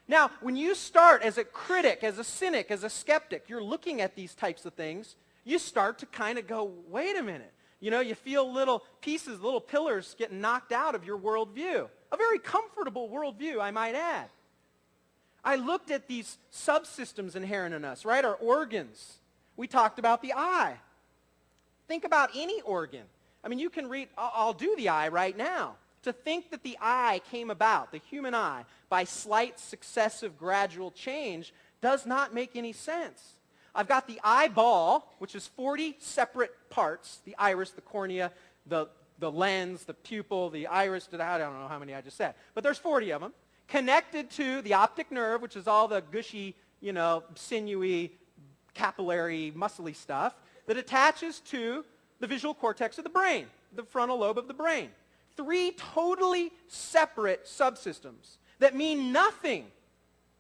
Now, when you start as a critic, as a cynic, as a skeptic, you're looking at these types of things, you start to kind of go, wait a minute. You know, you feel little pieces, little pillars getting knocked out of your worldview. A very comfortable worldview, I might add. I looked at these subsystems inherent in us, right? Our organs. We talked about the eye. Think about any organ. I mean, you can read, I'll do the eye right now. To think that the eye came about, the human eye, by slight, successive, gradual change does not make any sense. I've got the eyeball, which is 40 separate parts, the iris, the cornea, the lens, the pupil, the iris, I don't know how many I just said, but there's 40 of them, connected to the optic nerve, which is all the gushy, you know, sinewy, capillary, muscly stuff that attaches to the visual cortex of the brain, the frontal lobe of the brain. 3 totally separate subsystems that mean nothing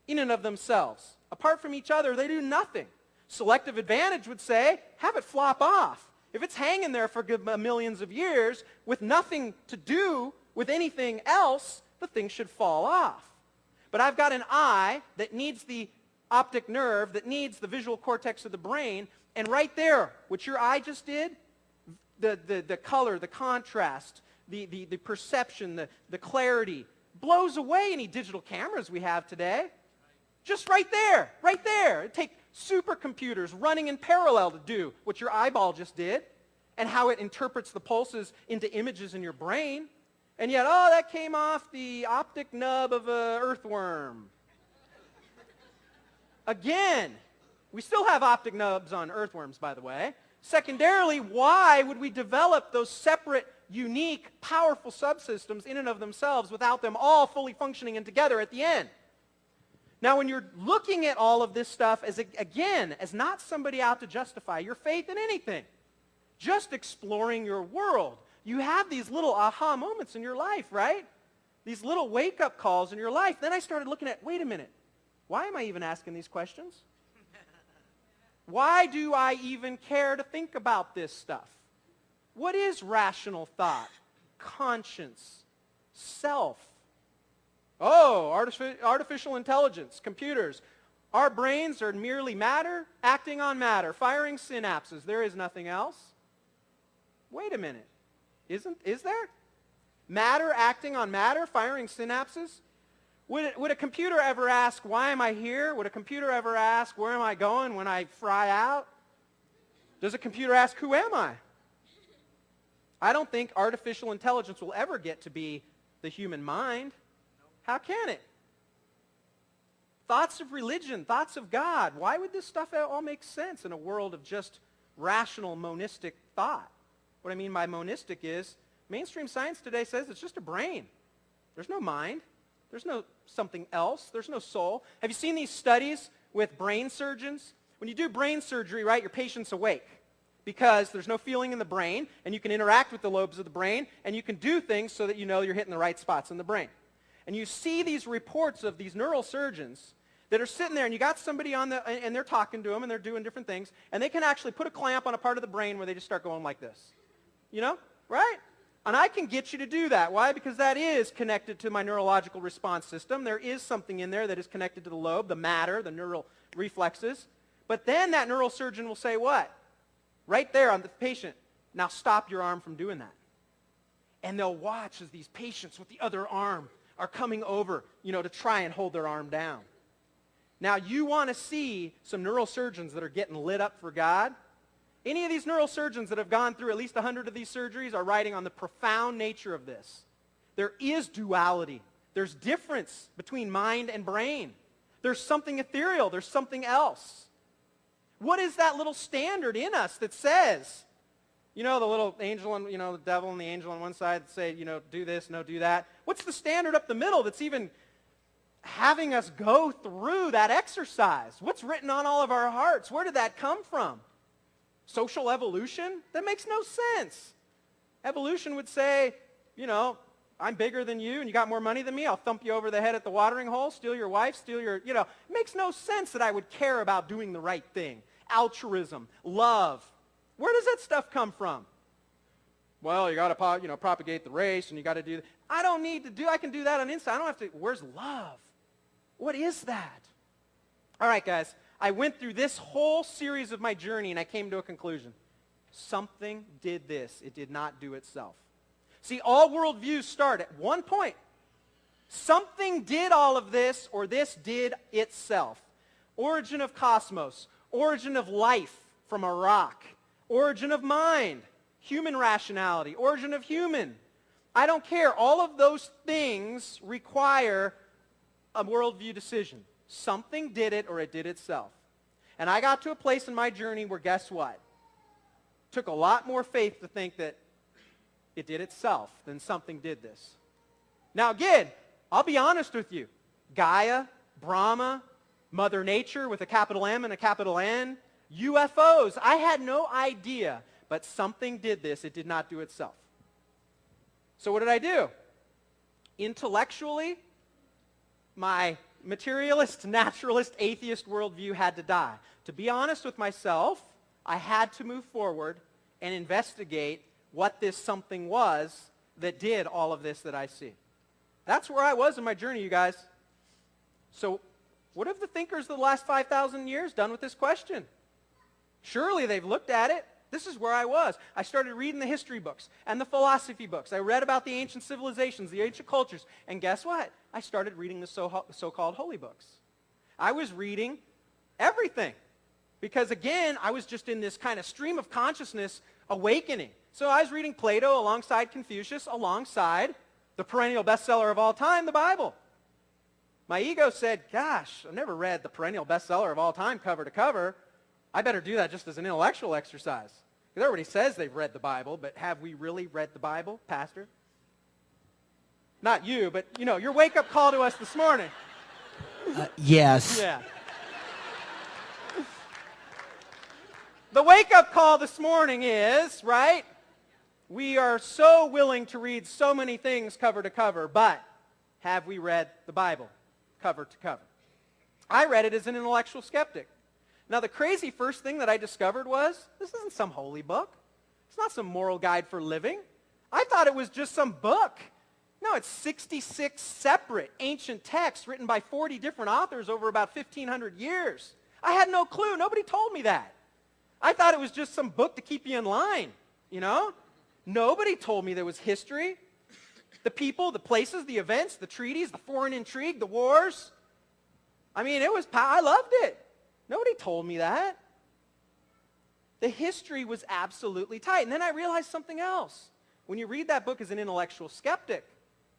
in and of themselves. Apart from each other, they do nothing. Selective advantage would say, have it flop off. If it's hanging there for millions of years with nothing to do with anything else, the thing should fall off. But I've got an eye that needs the optic nerve, that needs the visual cortex of the brain, and right there, what your eye just did, the color, the contrast, the perception, the clarity, blows away any digital cameras we have today. Just right there, right there. It'd take supercomputers running in parallel to do what your eyeball just did and how it interprets the pulses into images in your brain. And yet, oh, that came off the optic nub of an earthworm. Again, we still have optic nubs on earthworms, by the way. Secondarily, why would we develop those separate, unique, powerful subsystems in and of themselves without them all fully functioning and together at the end? Now, when you're looking at all of this stuff as, again, as not somebody out to justify your faith in anything, just exploring your world, you have these little aha moments in your life, right? These little wake-up calls in your life. Then I started looking at, wait a minute, why am I even asking these questions? Why do I even care to think about this stuff? What is rational thought, conscience, self? Oh, artificial intelligence, computers. Our brains are merely matter acting on matter, firing synapses. There is nothing else. Wait a minute. Is there? Matter acting on matter, firing synapses? Would a computer ever ask, why am I here? Would a computer ever ask, where am I going when I fry out? Does a computer ask, who am I? I don't think artificial intelligence will ever get to be the human mind. How can it? Thoughts of religion, thoughts of God. Why would this stuff all make sense in a world of just rational monistic thought? What I mean by monistic is, mainstream science today says it's just a brain. There's no mind. There's no something else. There's no soul. Have you seen these studies with brain surgeons? When you do brain surgery, right, your patient's awake because there's no feeling in the brain, and you can interact with the lobes of the brain, and you can do things so that you know you're hitting the right spots in the brain. And you see these reports of these neurosurgeons that are sitting there, and you got somebody on and they're talking to them, and they're doing different things, and they can actually put a clamp on a part of the brain where they just start going like this. You know, right? And I can get you to do that. Why? Because that is connected to my neurological response system. There is something in there that is connected to the lobe, the matter, the neural reflexes. But then that neurosurgeon will say what? Right there on the patient, now stop your arm from doing that. And they'll watch as these patients with the other arm are coming over, you know, to try and hold their arm down. Now, you want to see some neurosurgeons that are getting lit up for God? Any of these neurosurgeons that have gone through at least 100 of these surgeries are writing on the profound nature of this. There is duality. There's difference between mind and brain. There's something ethereal. There's something else. What is that little standard in us that says, you know, the little angel and, you know, the devil and the angel on one side that say, you know, do this, no, do that. What's the standard up the middle that's even having us go through that exercise? What's written on all of our hearts? Where did that come from? Social evolution? That makes no sense. Evolution would say, you know, I'm bigger than you and you got more money than me. I'll thump you over the head at the watering hole, steal your wife, steal your, you know. It makes no sense that I would care about doing the right thing. Altruism, love. Where does that stuff come from? Well, you got to, you know, propagate the race and you got to do that. I don't need to do, I can do that on inside. I don't have to, where's love? What is that? All right, guys. I went through this whole series of my journey, and I came to a conclusion. Something did this. It did not do itself. See, all worldviews start at one point. Something did all of this, or this did itself. Origin of cosmos, origin of life from a rock, origin of mind, human rationality, origin of human. I don't care. All of those things require a worldview decision. Something did it, or it did itself. And I got to a place in my journey where, guess what? Took a lot more faith to think that it did itself than something did this. Now again, I'll be honest with you. Gaia, Brahma, Mother Nature with a capital M and a capital N, UFOs. I had no idea, but something did this. It did not do itself. So what did I do? Intellectually, my materialist, naturalist, atheist worldview had to die. To be honest with myself, I had to move forward and investigate what this something was that did all of this that I see. That's where I was in my journey, you guys. So what have the thinkers of the last 5,000 years done with this question? Surely they've looked at it. This is where I was. I started reading the history books and the philosophy books. I read about the ancient civilizations, the ancient cultures. And guess what? I started reading the so-called holy books. I was reading everything. Because again, I was just in this kind of stream of consciousness awakening. So I was reading Plato alongside Confucius, alongside the perennial bestseller of all time, the Bible. My ego said, gosh, I've never read the perennial bestseller of all time cover to cover. I better do that just as an intellectual exercise. Because everybody says they've read the Bible, but have we really read the Bible, Pastor? Not you, but your wake-up call to us this morning. Yes. Yeah. The wake-up call this morning is, right, we are so willing to read so many things cover to cover, but have we read the Bible cover to cover? I read it as an intellectual skeptic. Now, the crazy first thing that I discovered was, this isn't some holy book. It's not some moral guide for living. I thought it was just some book. No, it's 66 separate ancient texts written by 40 different authors over about 1,500 years. I had no clue. Nobody told me that. I thought it was just some book to keep you in line, Nobody told me there was history. The people, the places, the events, the treaties, the foreign intrigue, the wars. I mean, I loved it. Nobody told me that. The history was absolutely tight. And then I realized something else. When you read that book as an intellectual skeptic,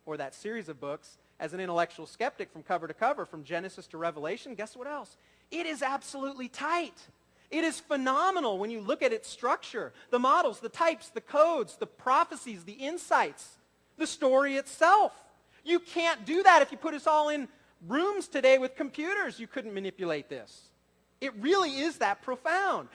or that series of books as an intellectual skeptic from cover to cover, from Genesis to Revelation, guess what else? It is absolutely tight. It is phenomenal when you look at its structure, the models, the types, the codes, the prophecies, the insights, the story itself. You can't do that if you put us all in rooms today with computers. You couldn't manipulate this. It really is that profound.